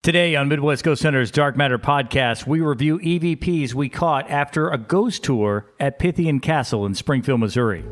Today on Midwest Ghost Hunters Dark Matter Podcast, we review EVPs we caught after a ghost tour at Pythian Castle in Springfield, Missouri.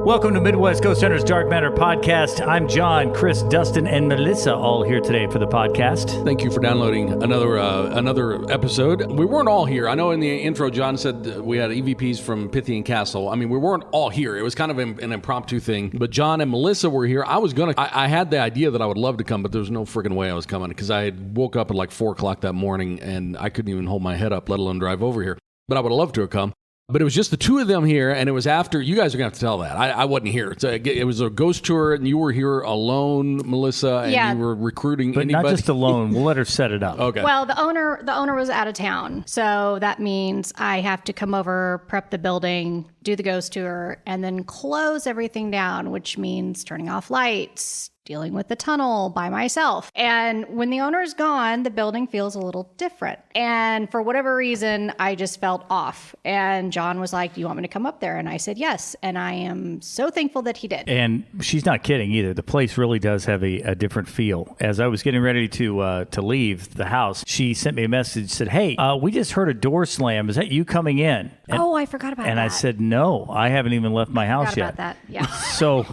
Welcome to Midwest Ghost Hunters Dark Matter Podcast. I'm John, Chris, Dustin, and Melissa all here today for the podcast. Thank you for downloading another episode. We weren't all here. I know in the intro, John said we had EVPs from Pythian Castle. I mean, we weren't all here. It was kind of an impromptu thing. But John and Melissa were here. I had the idea that I would love to come, but there was no freaking way I was coming because I had woke up at like 4 o'clock that morning and I couldn't even hold my head up, let alone drive over here. But I would have loved to have come. But it was just the two of them here, and it was after, you guys are going to have to tell that. I wasn't here. It was a ghost tour, and you were here alone, Melissa, and you were recruiting but anybody. Not just alone. We'll let her set it up. Okay. Well, the owner was out of town, so that means I have to come over, prep the building, do the ghost tour, and then close everything down, which means turning off lights, dealing with the tunnel by myself. And when the owner's gone, the building feels a little different. And for whatever reason, I just felt off. And John was like, "Do you want me to come up there?" And I said yes. And I am so thankful that he did. And she's not kidding either. The place really does have a different feel. As I was getting ready to leave the house, she sent me a message, said, "Hey, we just heard a door slam. Is that you coming in?" And, I forgot about that. And I said, "No, I haven't even left my house yet." About that. Yeah. So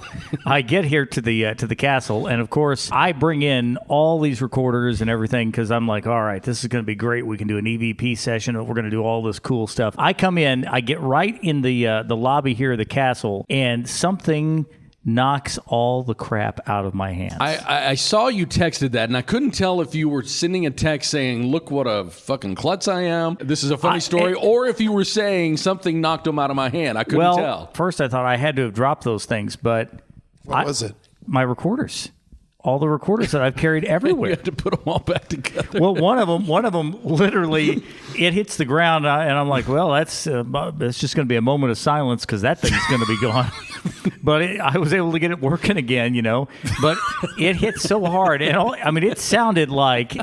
I get here to the castle, and of course I bring in all these recorders and everything because I'm like, all right, this is going to be great. We can do an EVP session. We're going to do all this cool stuff. I come in, I get right in the lobby here of the castle, and something knocks all the crap out of my hands. I saw you texted that, and I couldn't tell if you were sending a text saying, "Look what a fucking klutz I am. This is a funny story," or if you were saying something knocked them out of my hand. I couldn't tell. First I thought I had to have dropped those things, but what was it? My recorders. All the recorders that I've carried everywhere. You had to put them all back together. Well, one of them literally, it hits the ground, and I'm like, well, that's just going to be a moment of silence because that thing's going to be gone. But I was able to get it working again, But it hit so hard, and it sounded like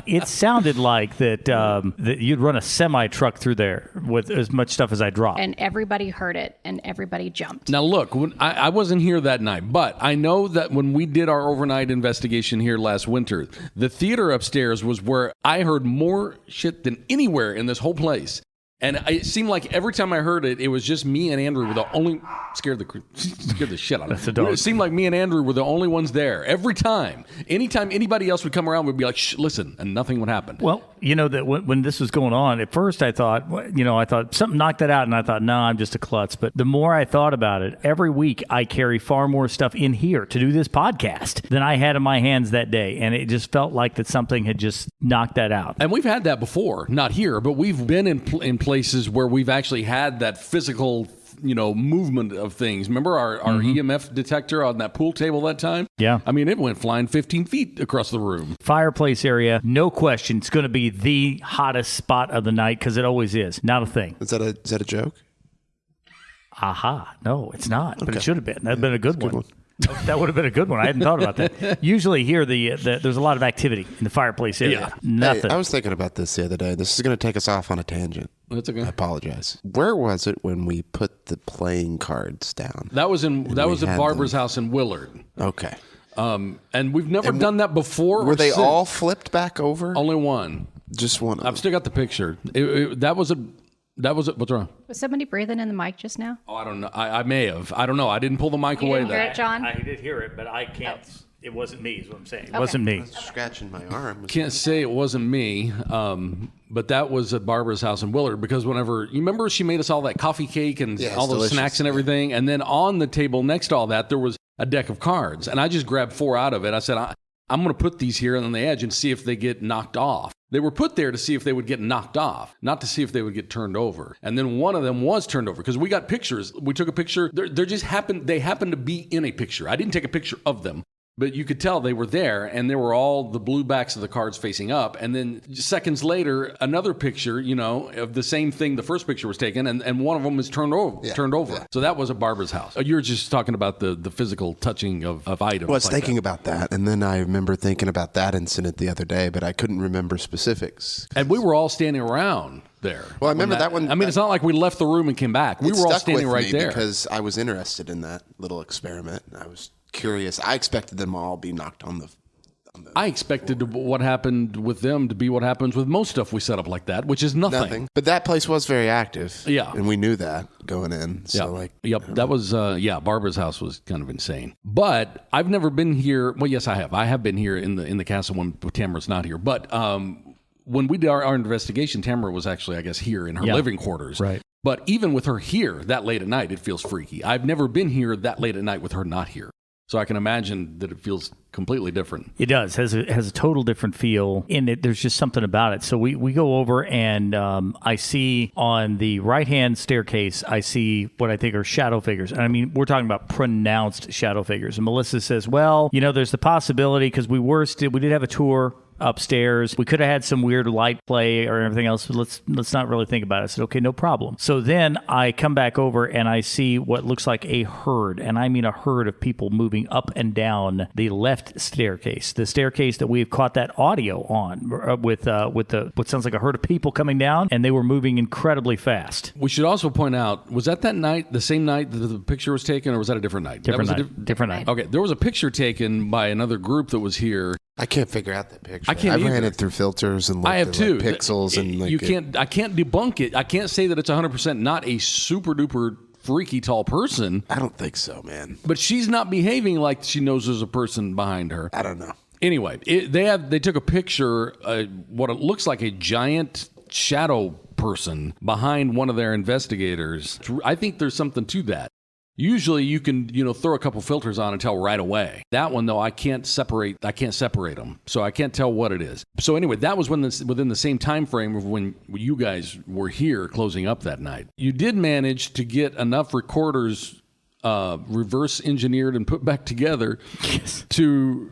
that you'd run a semi truck through there with as much stuff as I dropped. And everybody heard it, and everybody jumped. Now, look, I wasn't here that night, but I know that when we did our overnight investigation here last winter, the theater upstairs was where I heard more shit than anywhere in this whole place. And it seemed like every time I heard it, it was just me and Andrew were the only... Scared the shit out of me. That's a dog. It seemed like me and Andrew were the only ones there. Every time. Anytime anybody else would come around, we'd be like, "Shh, listen," and nothing would happen. Well, that when this was going on, at first I thought something knocked that out, and I thought, no, I'm just a klutz. But the more I thought about it, every week I carry far more stuff in here to do this podcast than I had in my hands that day. And it just felt like that something had just knocked that out. And we've had that before, not here, but we've been in places where we've actually had that physical movement of things. Remember our EMF detector on that pool table that time? Yeah. I mean, it went flying 15 feet across the room. Fireplace area, no question. It's going to be the hottest spot of the night because it always is. Not a thing. Is that a joke? Aha. No, it's not. Okay. But it should have been. That'd been a good one. That would have been a good one. I hadn't thought about that. Usually here, there's a lot of activity in the fireplace area. Yeah. Nothing. Hey, I was thinking about this the other day. This is going to take us off on a tangent. That's okay. I apologize. Where was it when we put the playing cards down? That was at Barbara's house in Willard. Okay. And we've never done that before. Were they all flipped back over? Only one. Just one of I've them. still got the picture. That was what's wrong? Was somebody breathing in the mic just now? Oh, I don't know. I may have. I don't know. I didn't pull the mic You away didn't hear there. it, John? I did hear it, but I can't. It wasn't me is what I'm saying. It Okay. wasn't me. I was scratching my arm. Can't say it wasn't me, but that was at Barbara's house in Willard because you remember she made us all that coffee cake and all those delicious. snacks and everything, and then on the table next to all that there was a deck of cards, and I just grabbed 4 out of it. I said, I'm going to put these here on the edge and see if they get knocked off. They were put there to see if they would get knocked off, not to see if they would get turned over. And then one of them was turned over because we got pictures. We took a picture. They happened to be in a picture. I didn't take a picture of them. But you could tell they were there, and they were all the blue backs of the cards facing up. And then seconds later, another picture, of the same thing the first picture was taken, and one of them was turned over. Yeah. So that was at Barbara's house. You were just talking about the physical touching of items. Well, I was thinking about that, and then I remember thinking about that incident the other day, but I couldn't remember specifics. And we were all standing around there. Well, I remember that one. I mean, it's not like we left the room and came back. We were all standing right there. Because I was interested in that little experiment. I was curious. I expected them all be knocked on the. I expected what happened with them to be what happens with most stuff we set up like that, which is nothing. But that place was very active. Yeah. And we knew that going in. So Yep. That was, Barbara's house was kind of insane. But I've never been here. Well, yes, I have. I have been here in the castle when Tamara's not here. But when we did our investigation, Tamara was actually, I guess, here in her living quarters. Right. But even with her here that late at night, it feels freaky. I've never been here that late at night with her not here. So I can imagine that it feels completely different. It does. Has a total different feel in it. There's just something about it. So we go over and I see on the right-hand staircase, I see what I think are shadow figures. And I mean, we're talking about pronounced shadow figures. And Melissa says, well, there's the possibility because we did have a tour upstairs. We could have had some weird light play or everything else. But let's not really think about it. I said, okay, no problem. So then I come back over and I see what looks like a herd, and I mean a herd of people moving up and down the left staircase, the staircase that we've caught that audio on with what sounds like a herd of people coming down, and they were moving incredibly fast. We should also point out, was that night, the same night that the picture was taken, or was that a different night? Different night. Okay, there was a picture taken by another group that was here. I can't figure out that picture. I ran it through filters and looked I have at too. Pixels and I can't debunk it. I can't say that it's 100% not a super duper freaky tall person. I don't think so, man. But she's not behaving like she knows there's a person behind her. I don't know. Anyway, they took a picture, what it looks like a giant shadow person behind one of their investigators. I think there's something to that. Usually you can, throw a couple filters on and tell right away. That one, though, I can't separate them. So I can't tell what it is. So anyway, that was within the same time frame of when you guys were here closing up that night. You did manage to get enough recorders reverse engineered and put back together to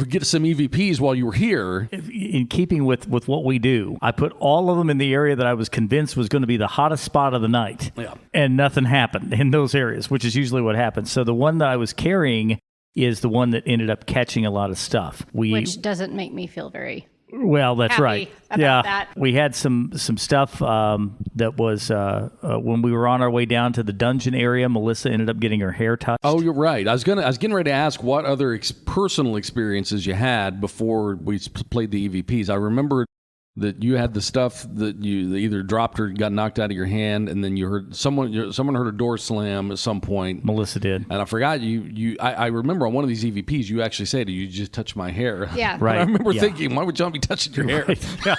get some EVPs while you were here. In keeping with what we do, I put all of them in the area that I was convinced was going to be the hottest spot of the night. Yeah. And nothing happened in those areas, which is usually what happens. So the one that I was carrying is the one that ended up catching a lot of stuff. Which doesn't make me feel very well, that's happy right. about that. We had some stuff that was when we were on our way down to the dungeon area. Melissa ended up getting her hair touched. Oh, you're right. I was getting ready to ask what other personal experiences you had before we played the EVPs. I remember that you had the stuff that you either dropped or got knocked out of your hand, and then you heard someone heard a door slam at some point. Melissa did, and I forgot I remember on one of these EVPs you actually said, "You just touched my hair." Yeah, right. And I remember thinking, why would John be touching your hair? Right. Yeah.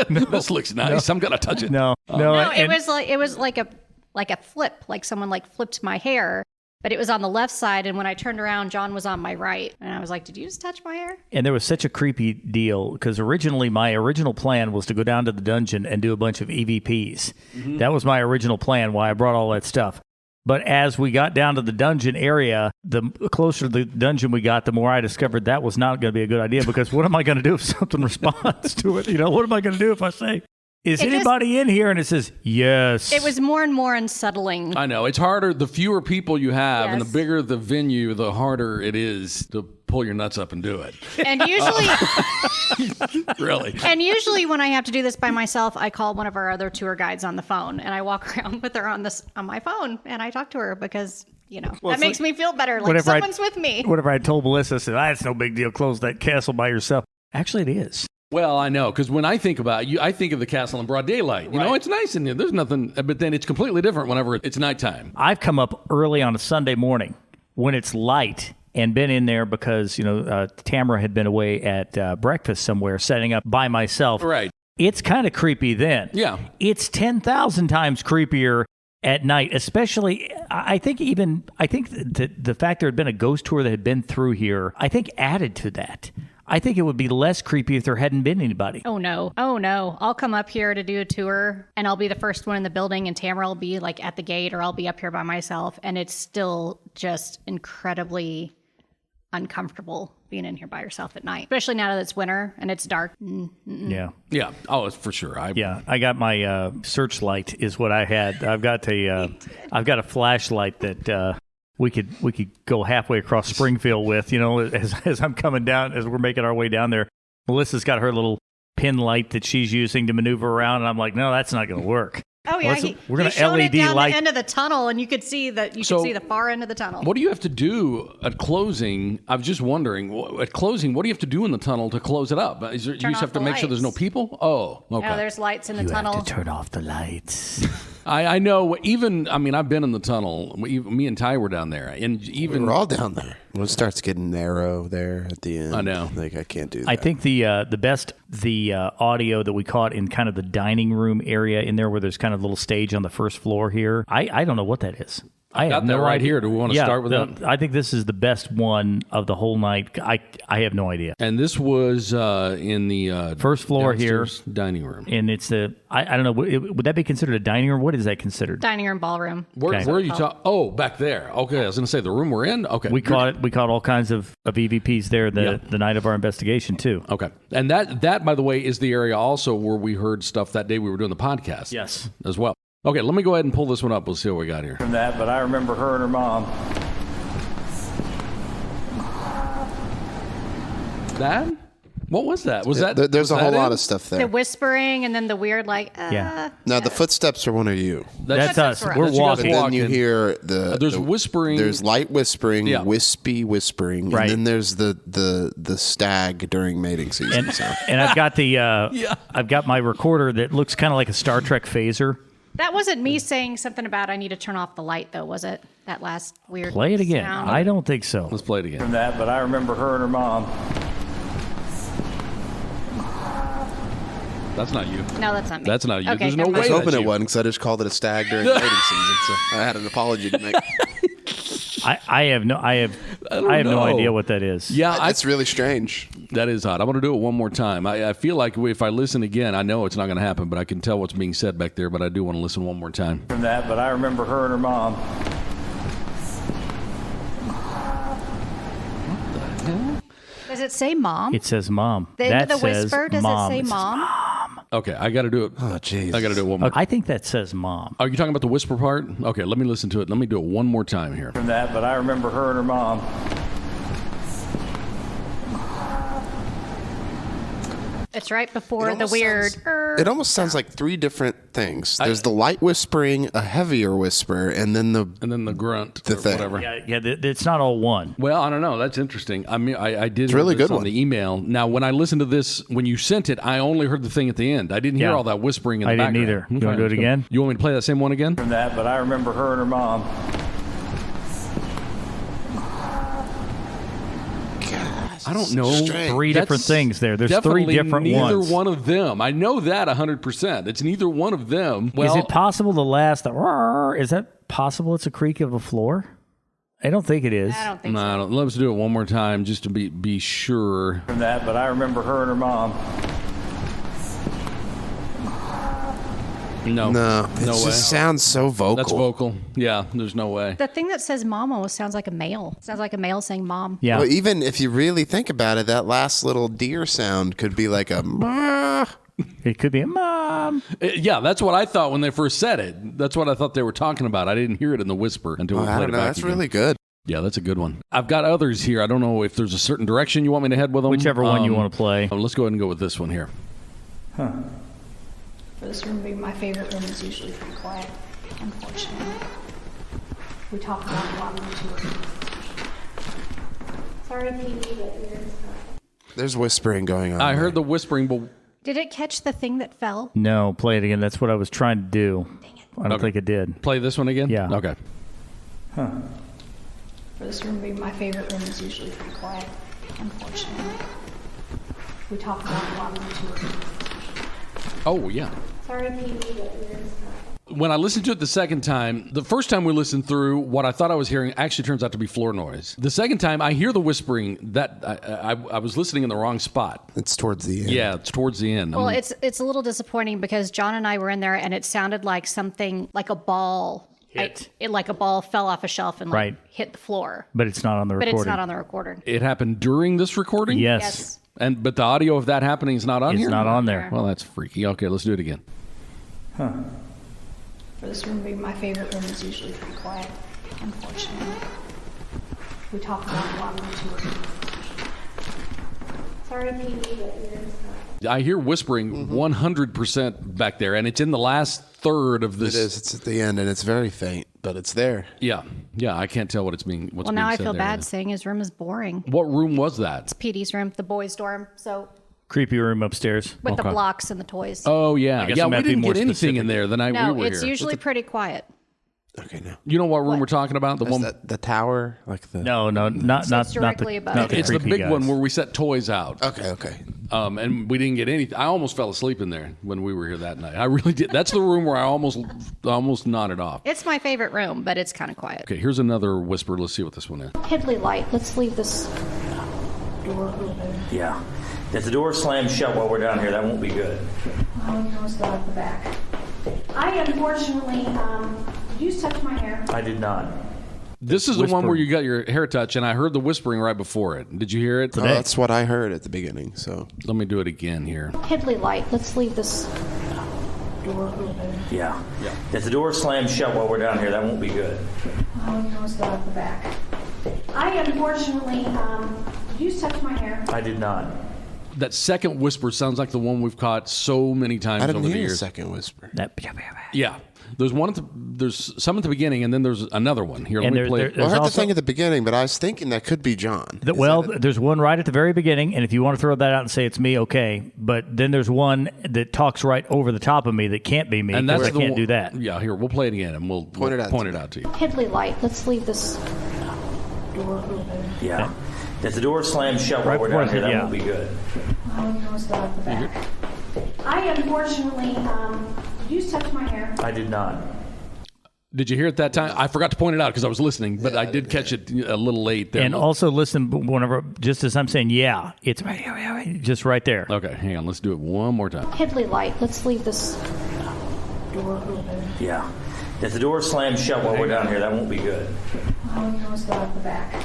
This looks nice. I'm gonna touch it. No, it was like a flip, like someone flipped my hair. But it was on the left side, and when I turned around, John was on my right. And I was like, did you just touch my hair? And there was such a creepy deal, because my original plan was to go down to the dungeon and do a bunch of EVPs. Mm-hmm. That was my original plan, why I brought all that stuff. But as we got down to the dungeon area, the closer to the dungeon we got, the more I discovered that was not going to be a good idea, because what am I going to do if something responds to it? What am I going to do if I say, is anybody in here? And it says, yes. It was more and more unsettling. I know. It's harder. The fewer people you have and the Yes. bigger the venue, the harder it is to pull your nuts up and do it. And usually, Really. and usually when I have to do this by myself, I call one of our other tour guides on the phone, and I walk around with her on my phone, and I talk to her because, that makes me feel better. Like someone's with me. Whatever I told Melissa, I said, it's no big deal. Close that castle by yourself. Actually, it is. Well, I know, because when I think about you, I think of the castle in broad daylight. It's nice in there. There's nothing, but then it's completely different whenever it's nighttime. I've come up early on a Sunday morning when it's light and been in there because, Tamara had been away at breakfast somewhere setting up by myself. Right. It's kind of creepy then. Yeah. It's 10,000 times creepier at night, especially, I think the fact there had been a ghost tour that had been through here, I think added to that. I think it would be less creepy if there hadn't been anybody. Oh, no. I'll come up here to do a tour, and I'll be the first one in the building, and Tamara will be at the gate, or I'll be up here by myself, and it's still just incredibly uncomfortable being in here by yourself at night, especially now that it's winter and it's dark. Yeah. Yeah. Oh, it's for sure. I got my searchlight is what I had. I've got a flashlight that we could go halfway across Springfield with, as I'm coming down, as we're making our way down there. Melissa's got her little pin light that she's using to maneuver around, and I'm like, no, that's not going to work. Oh yeah, We're gonna he showed LED it down light. the end of the tunnel, and you could see the far end of the tunnel. What do you have to do at closing? I was just wondering, at closing, what do you have to do in the tunnel to close it up? You just have to make sure there's no people? Oh, okay. Oh, there's lights in the tunnel. Have to turn off the lights. I know. I've been in the tunnel. Me and Ty were down there, and even We're all down there. When it starts getting narrow there at the end, I know. Like I can't do that. I think the best audio that we caught in kind of the dining room area in there, where there's kind of a little stage on the first floor here. I don't know what that is. I got have that no right idea. here. Do we want to start with that? I think this is the best one of the whole night. I have no idea. And this was in the First floor here, dining room. and it's I don't know. Would that be considered a dining room? What is that considered? Dining room, ballroom. Where are you talking? Oh, back there. Okay, I was going to say the room we're in. Okay, We caught all kinds of EVPs there the night of our investigation too. Okay, and that by the way is the area also where we heard stuff that day we were doing the podcast. Yes. as well. Okay, let me go ahead and pull this one up. We'll see what we got here. From that, but I remember her and her mom. That? What was that? Was that? There's was a whole that lot it? of stuff The there. whispering and then the weird Yeah. Now the footsteps are one of you. That's us. right. We're That's you guys walking. Then walking. you hear There's whispering. There's light whispering, Yeah. wispy whispering, Right. and then there's the stag during mating season. And, so. and I've got I've got my recorder that looks kind of like a Star Trek phaser. That wasn't me saying something about I need to turn off the light, though, was it? That last weird Play it again. sound? I don't think so. Let's play it again. From that, but I remember her and her mom. That's not you. No, that's not me. That's not you. Okay, There's no never way I was mind. that's hoping it you. wasn't because I just called it a stag during mating season, so I had an apology to make. I have no no know. idea what that is. Yeah, It's really strange. that is odd. I'm going to do it one more time. I feel like if I listen again, I know it's not going to happen, but I can tell what's being said back there, but I do want to listen one more time. From that, but I remember her and her mom. Does it say mom? It says mom. The end that of the says whisper, does mom. it say says mom? Okay, I got to do it. Oh, jeez. I got to do it one more. I think that says mom. Are you talking about the whisper part? Okay, let me listen to it. Let me do it one more time here. From that, but I remember her and her mom. It's right before the almost weird. It almost sounds like three different things. There's the light whispering, a heavier whisper, and then the grunt The or thing. whatever. Yeah, it's not all one. Well, I don't know. That's interesting. I mean, I did It's hear really this good on one. the email. Now, when I listened to this, when you sent it, I only heard the thing at the end. I didn't hear Yeah. all that whispering in the I didn't background. either. You wanna do it again? You want me to play that same one again? From that, but I remember her and her mom. I don't know. Strange. Three different things there. There's three Definitely different neither ones. one of them. I know that 100%. It's neither one of them. Well, Is it possible the last? Is that possible? It's a creak of a floor. I don't think it is. I don't think no, so. I don't. Let's do it one more time just to be sure. From that, but I remember her and her mom. No, no. It no way. just sounds so vocal. That's vocal. Yeah, there's no way. The thing that says mom almost sounds like a male. Sounds like a male saying mom. Yeah. Well, even if you really think about it, that last little deer sound could be like a. It could be a mom. Yeah, that's what I thought when they first said it. That's what I thought they were talking about. I didn't hear it in the whisper until we played I don't it know. back That's again. really good. Yeah, that's a good one. I've got others here. I don't know if there's a certain direction you want me to head with them. Whichever one you want to play. Let's go ahead and go with this one here. For this room being my favorite room is usually pretty quiet, unfortunately. We talk about a lot of it. Sorry, TV, but There's whispering going on. I there. heard the whispering, but Did it catch the thing that fell? No, play it again. That's what I was trying to do. I don't Okay. think it did. play this one again? Yeah. Okay. for this room being my favorite room is usually pretty quiet, unfortunately. We talk about a lot of it. Oh, yeah. Sorry, TV, but When I listened to it the second time, the first time we listened through, what I thought I was hearing actually turns out to be floor noise. The second time, I hear the whispering that I was listening in the wrong spot. It's towards the end. Yeah, it's towards the end. Well, it's a little disappointing because John and I were in there and it sounded like something like a ball. Like a ball fell off a shelf and Right. hit the floor. But it's not on the But recording. it's not on the recorder. It happened during this recording? Yes. Yes. But the audio of that happening is not on It's here? not on there. Well, that's freaky. Okay, let's do it again. for this room being my favorite room is usually pretty quiet, unfortunately. We talk about a lot of it. sorry, Pee-wee, but you're just not. I hear whispering 100% back there, and it's in the last third of this. It is. It's at the end, and it's very faint, but it's there. Yeah. I can't tell what's being Well, now I said feel there. bad saying his room is boring. What room was that? Petey's room, the boys' dorm. So Creepy room upstairs. with the Okay. blocks and the toys. Oh, yeah. guess Yeah, I'm we gonna be didn't more get anything specific. in there the night no, we were it's here. usually pretty quiet. Okay, now. You know what room we're talking about? The Is one. that the tower? Like the... No, not directly the, above not it. the It's the creepy big guys. one where we set toys out. Okay. And we didn't get anything. I almost fell asleep in there when we were here that night. I really did. That's the room where I almost nodded off. It's my favorite room, but it's kind of quiet. Okay, here's another whisper. Let's see what this one is. Piddly light. Let's leave this door open. Yeah. If the door slams shut while we're down here, that won't be good. Oh, you can always go out the back. I unfortunately, did you just touch my hair? I did not. This is the one where you got your hair touch, and I heard the whispering right before it. Did you hear it? Oh, that's what I heard at the beginning, so... Let me do it again here. Piddly light. Let's leave this door open. Yeah. If the door slams shut while we're down here, that won't be good. Oh, you can always go out the back. I unfortunately, did you just touch my hair? I did not. That second whisper sounds like the one we've caught so many times I didn't over the hear a years. second whisper. Yeah. There's one there's some at the beginning, and then there's another one. Here, let And me there- play. there- it. Well, I heard also- the thing at the beginning, but I was thinking that could be John. There's one right at the very beginning, and if you want to throw that out and say it's me, okay. But then there's one that talks right over the top of me that can't be me, and because that's I the can't one, do that. Yeah, here, we'll play it again, and we'll point it out to you. Piddly light. Let's leave this door open. Yeah. If the door slams shut while Right we're down before here, I that said, won't be good. Oh, you can always go out the back. I unfortunately, did you just touch my hair? I did not. Did you hear it that time? I forgot to point it out because I was listening, but I did catch it a little late there. And also listen whenever, just as I'm saying, yeah, it's right here, just right there. Okay, hang on. Let's do it one more time. Piddly light. Let's leave this door open. Yeah. If the door slams shut while we're down here, that won't be good. Oh, you can always go out the back.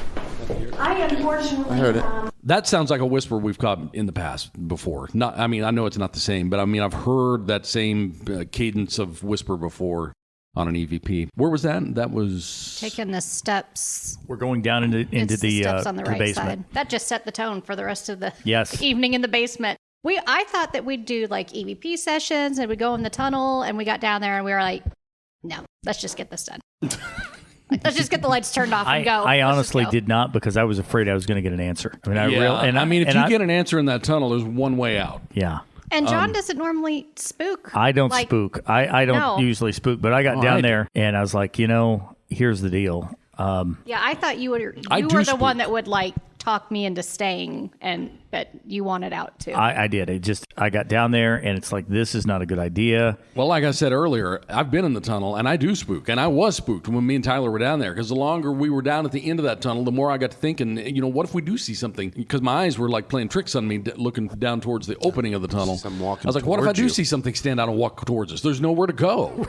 I unfortunately, I heard it. That sounds like a whisper we've caught in the past before. Not, I mean, I know it's not the same, but I mean, I've heard that same cadence of whisper before on an EVP. Where was that? That was Taking the steps. We're going down into It's the steps on the to right basement. side. That just set the tone for the rest of the Yes. evening in the basement. I thought that we'd do like EVP sessions and we'd go in the tunnel, and we got down there and we were like, no, let's just get this done. Let's just get the lights turned off and go. I Let's just honestly go. did not, because I was afraid I was going to get an answer. I mean, I mean, if you get an answer in that tunnel, there's one way out. yeah. And John doesn't normally spook. I don't Like, spook. I don't No. usually spook, but I got Oh, down I do. there and I was like, here's the deal. Yeah, I thought you were I you do were the spook. one that would like talk me into staying, but you wanted out too. I did. I got down there and it's like, this is not a good idea. Well, like I said earlier, I've been in the tunnel and I do spook, and I was spooked when me and Tyler were down there, because the longer we were down at the end of that tunnel, the more I got to thinking, what if we do see something? Because my eyes were like playing tricks on me, looking down towards the opening of the tunnel. I'm walking I was like, what if I towards do you. see something stand out and walk towards us? There's nowhere to go.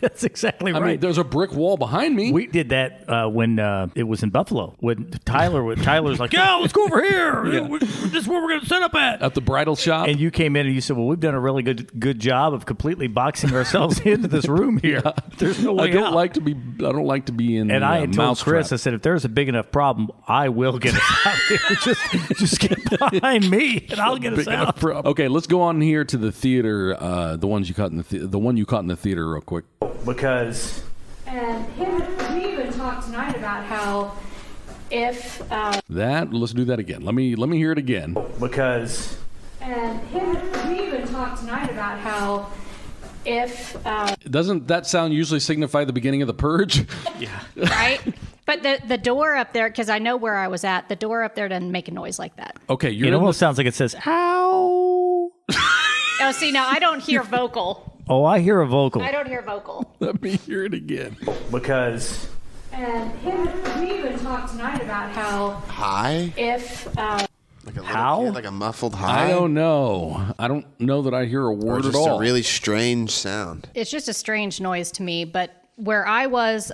That's exactly I right. mean, there's a brick wall behind me. We did that when it was in Buffalo. When Tyler's like, yeah, let's go over here. This is where we're going to set up at. The bridal shop. And you came in and you said, well, we've done a really good job of completely boxing ourselves into this room here. There's no way I don't out. like to be in. And the, I had told mousetrap. Chris, I said, if there's a big enough problem, I will get us out here. Just get behind me, and I'll get us Big enough out. problem. Okay, let's go on here to the theater. The ones you caught in the one you caught in the theater, real quick. Because And we even talked tonight about how if, Let's do that again. Let me hear it again. because we even talked tonight about how if, Doesn't that sound usually signify the beginning of the purge? right? But the door up there, because I know where I was at, the door up there doesn't make a noise like that. Okay, it almost sounds like it says, ow. Oh, see, now I don't hear vocal. Oh, I hear a vocal. I don't hear vocal. Let me hear it again. Because and we even talked tonight about how High? if, Like a little How? kid, like a muffled high? I don't know. I don't know that I hear a Or word just at all. a really strange sound. It's just a strange noise to me, but where I was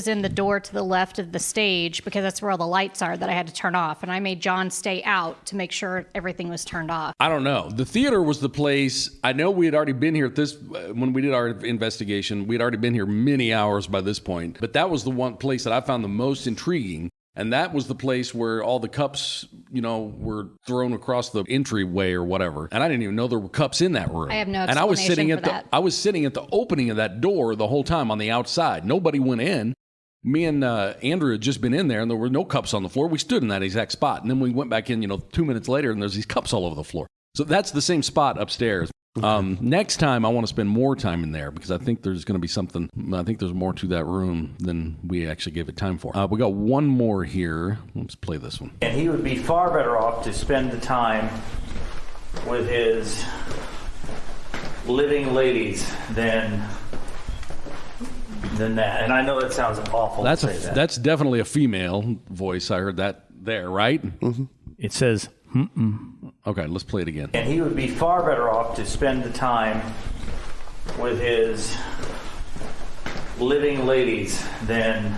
in the door to the left of the stage, because that's where all the lights are that I had to turn off, and I made John stay out to make sure everything was turned off. I don't know. The theater was the place. I know we had already been here at this when we did our investigation. We had already been here many hours by this point, but that was the one place that I found the most intriguing. And that was the place where all the cups, were thrown across the entryway or whatever. And I didn't even know there were cups in that room. I have no And I was sitting explanation at for that. I was sitting at the opening of that door the whole time on the outside. Nobody went in. Me and Andrew had just been in there, and there were no cups on the floor. We stood in that exact spot. And then we went back in, 2 minutes later, and there's these cups all over the floor. So that's the same spot upstairs. Next time, I want to spend more time in there because I think there's going to be something. I think there's more to that room than we actually gave it time for. We got one more here. Let's play this one. And he would be far better off to spend the time with his living ladies than that. And I know that sounds awful to say that. That's definitely a female voice. I heard that there, right? Mm-hmm. It says, Okay, let's play it again. And he would be far better off to spend the time with his living ladies than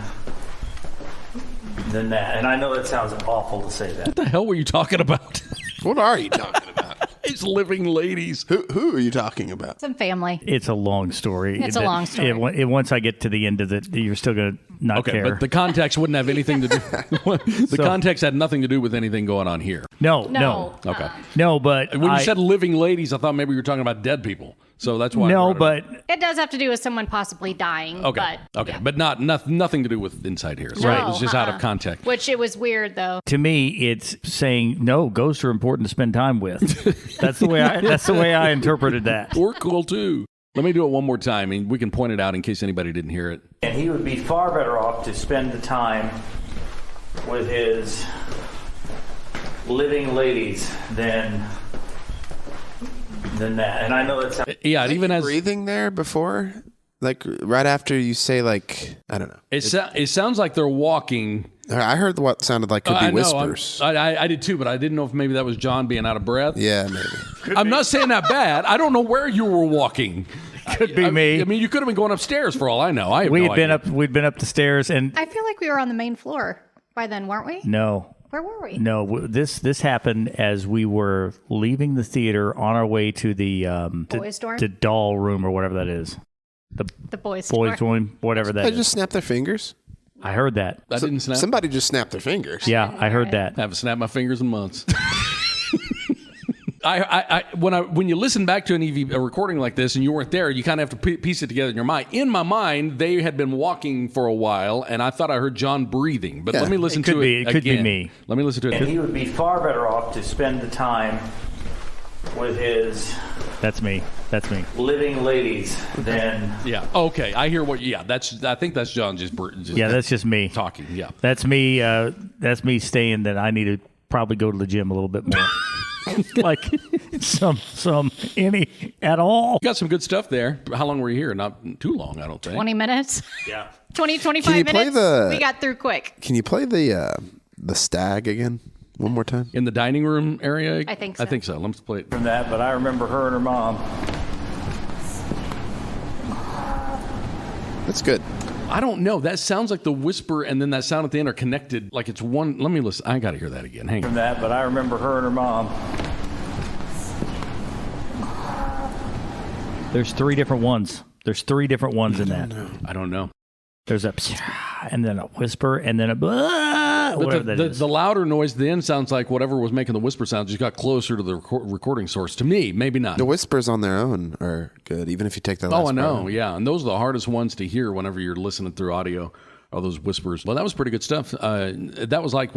that. And I know that sounds awful to say that. What the hell were you talking about? What are you talking about? It's living ladies. Who are you talking about? Some family. it's a long story. It's a long story. Once I get to the end of it, you're still going to not Okay, care. but the context wouldn't have anything to do. The context had nothing to do with anything going on here. No. Okay. No, but When you said living ladies, I thought maybe you were talking about dead people. So that's why. no, I brought it up. but It does have to do with someone possibly dying. Okay. But, Okay. But nothing to do with inside here. So No, it was just out of context. Which it was weird, though. to me, it's saying no. Ghosts are important to spend time with. That's the way I interpreted that. Or cool too. Let me do it one more time, and we can point it out in case anybody didn't hear it. And he would be far better off to spend the time with his living ladies than that. And I know that sounds... Yeah, it even has. Breathing there before? Like right after you say I don't know. It sounds like they're walking. I heard what sounded like could be I know, whispers. I did too, but I didn't know if maybe that was John being out of breath. Yeah, maybe. I'm not saying that bad. I don't know where you were walking. Could be me. I mean, you could have been going upstairs for all I know. We'd been up the stairs, and I feel like we were on the main floor by then, weren't we? no. Where were we? No, this happened as we were leaving the theater on our way to the Boys' dorm? the doll room or whatever that is. The boys' boys' room, whatever that They is. just snapped their fingers. I heard that. I didn't snap. Somebody just snapped their fingers. Yeah, I heard that. I haven't snapped my fingers in months. When you listen back to a recording like this and you weren't there, you kind of have to piece it together in your mind. In my mind, they had been walking for a while, and I thought I heard John breathing. But let me listen to it again. It could be me. Let me listen to And it. he would be far better off to spend the time with his That's me. living ladies than... Yeah. Okay. I hear what. Yeah. I think that's John just Yeah, that's just me. talking. Yeah. That's me. That's me saying that I need to probably go to the gym a little bit more. Like any at all. Got some good stuff there. How long were you here? Not too long, I don't think. 20 minutes? Yeah. 25 Can you play minutes? We got through quick. Can you play the stag again one more time? In the dining room area? I think so. I think so. Let's play it. From that, but I remember her and her mom. That's good. I don't know. That sounds like the whisper and then that sound at the end are connected. Like it's one. Let me listen. I got to hear that again. Hang From on. that, but I remember her and her mom. There's three different ones. There's three different ones in that. I don't know. There's a and then a whisper and then a whatever that is. The louder noise then sounds like whatever was making the whisper sound just got closer to the recording source. To me, maybe not. The whispers on their own are good, even if you take the last Oh, I know. part out. Yeah. And those are the hardest ones to hear whenever you're listening through audio. All those whispers. Well, that was pretty good stuff. That was like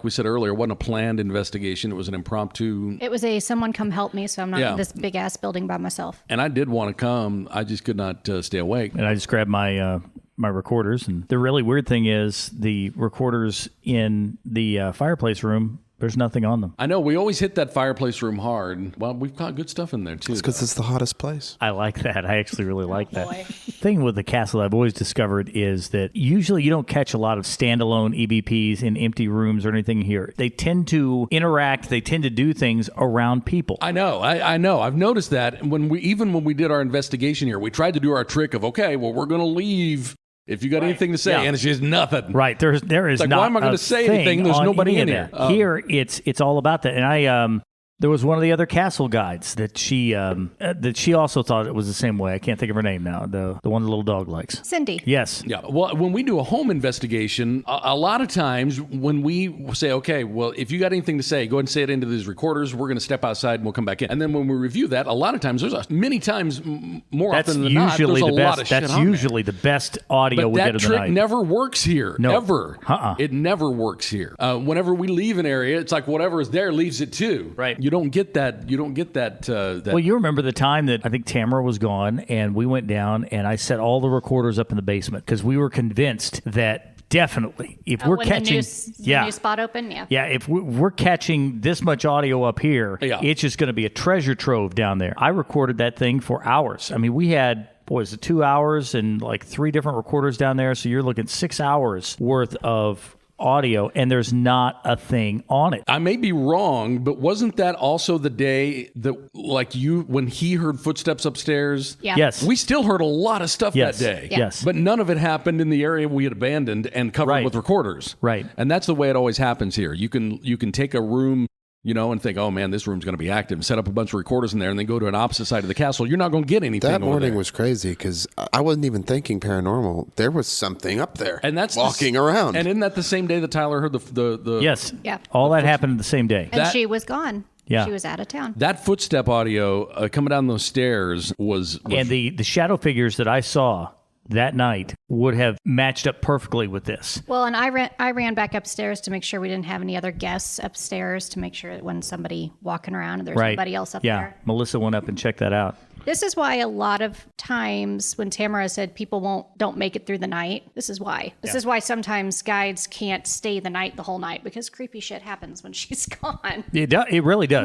we said earlier, it wasn't a planned investigation. It was an impromptu. It was someone come help me, so I'm not in this big ass building by myself. And I did want to come. I just could not stay awake. And I just grabbed my my recorders. And the really weird thing is the recorders in the fireplace room, there's nothing on them. I know. We always hit that fireplace room hard. Well, we've got good stuff in there, too. It's because it's the hottest place. I like that. I actually really like that. boy. Thing with the castle I've always discovered is that usually you don't catch a lot of standalone EVPs in empty rooms or anything here. They tend to interact. They tend to do things around people. I know. I know. I've noticed that when we did our investigation here, we tried to do our trick of, okay, well, we're going to leave. If you got anything to say, Yeah. and it's just nothing. Right. There is like, not why am I going to say anything? There's on nobody any in of here. that. Here, it's all about that. And There was one of the other castle guides that she also thought it was the same way. I can't think of her name now. The one the little dog likes. Cindy. Yes. Yeah. Well, when we do a home investigation, a lot of times when we say, okay, well, if you got anything to say, go ahead and say it into these recorders. We're going to step outside and we'll come back in. And then when we review that, a lot of times, many times more That's often than not, usually there's a the lot best. of shit That's on usually the best audio but we get that of the trick night. never works here. No. Ever. It never works here. Whenever we leave an area, it's like whatever is there leaves it too. Right. You don't get that. You don't get that. Well, you remember the time that I think Tamara was gone, and we went down, and I set all the recorders up in the basement because we were convinced that definitely if we're when catching, the new spot open, yeah, if we're catching this much audio up here, it's just going to be a treasure trove down there. I recorded that thing for hours. I mean, we had. Boy, is it 2 hours and like 3 different recorders down there? So you're looking 6 hours worth of audio, and there's not a thing on it. I may be wrong, but wasn't that also the day that, like when he heard footsteps upstairs? Yeah. Yes. We still heard a lot of stuff Yes. that day. Yeah. Yes. But none of it happened in the area we had abandoned and covered Right. with recorders. Right. And that's the way it always happens here. You can take a room, and think, oh man, this room's going to be active. Set up a bunch of recorders in there, and then go to an opposite side of the castle. You're not going to get anything. That over morning there. was crazy because I wasn't even thinking paranormal. There was something up there, And that's walking around. And isn't that the same day that Tyler heard the Yes. Yeah. All that happened the same day. And she was gone. Yeah. She was out of town. that footstep audio coming down those stairs was And the shadow figures that I saw that night would have matched up perfectly with this. Well, and I ran back upstairs to make sure we didn't have any other guests upstairs, to make sure it wasn't somebody walking around and there's Right. anybody else up Yeah. there. Melissa went up and checked that out. This is why a lot of times when Tamara said people don't make it through the night, this is why. This is why sometimes guides can't stay the night the whole night, because creepy shit happens when she's gone. It really does.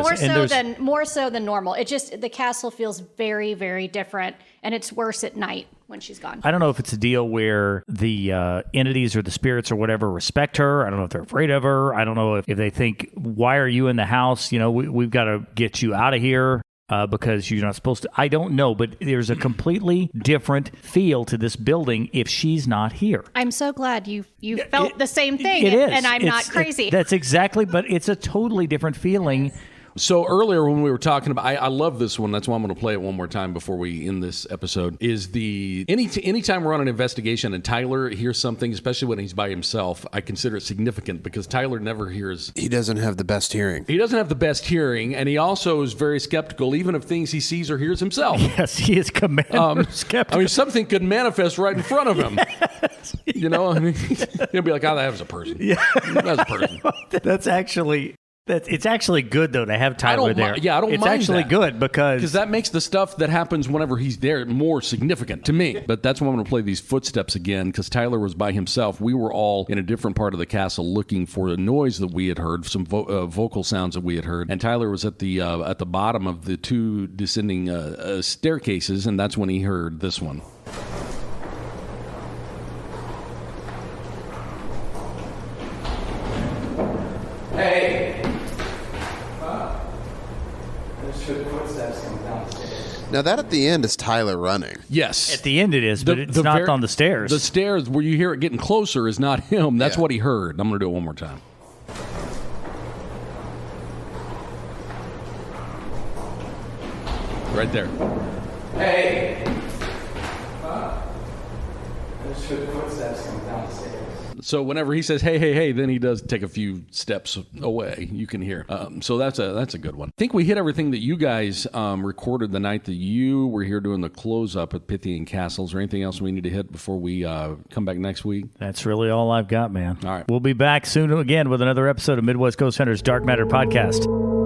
More so than normal. It just, the castle feels very, very different, and it's worse at night when she's gone. I don't know if it's a deal where the entities or the spirits or whatever respect her. I don't know if they're afraid of her. I don't know if they think, why are you in the house? We've got to get you out of here. Because you're not supposed to. I don't know, but there's a completely different feel to this building if she's not here. I'm so glad you felt the same thing, It is. and I'm not crazy. That's exactly, but it's a totally different feeling. So earlier when we were talking about, I love this one. That's why I'm going to play it one more time before we end this episode. Is anytime we're on an investigation and Tyler hears something, especially when he's by himself, I consider it significant because Tyler never hears. He doesn't have the best hearing. He doesn't have the best hearing, and he also is very skeptical, even of things he sees or hears himself. Yes, he is skeptical. I mean, something could manifest right in front of him. He'll be like, "Oh, that was a person. Yeah, that was a person." That's actually. It's actually good, though, to have Tyler there. I don't It's mind actually that. good because that makes the stuff that happens whenever he's there more significant to me. But that's why I'm going to play these footsteps again, because Tyler was by himself. We were all in a different part of the castle looking for a noise that we had heard, some vocal sounds that we had heard. And Tyler was at the bottom of the 2 descending staircases, and that's when he heard this one. Hey! There's footsteps coming downstairs. Now that at the end is Tyler running. Yes. at the end it is, but it's not on the stairs. The stairs where you hear it getting closer is not him. That's what he heard. I'm going to do it one more time. Right there. Hey! There's footsteps coming downstairs. So whenever he says, hey, hey, hey, then he does take a few steps away. You can hear. So that's a good one. I think we hit everything that you guys recorded the night that you were here doing the close-up at Pythian Castle. Is there anything else we need to hit before we come back next week? That's really all I've got, man. All right. We'll be back soon again with another episode of Midwest Ghost Hunters Dark Matter Podcast.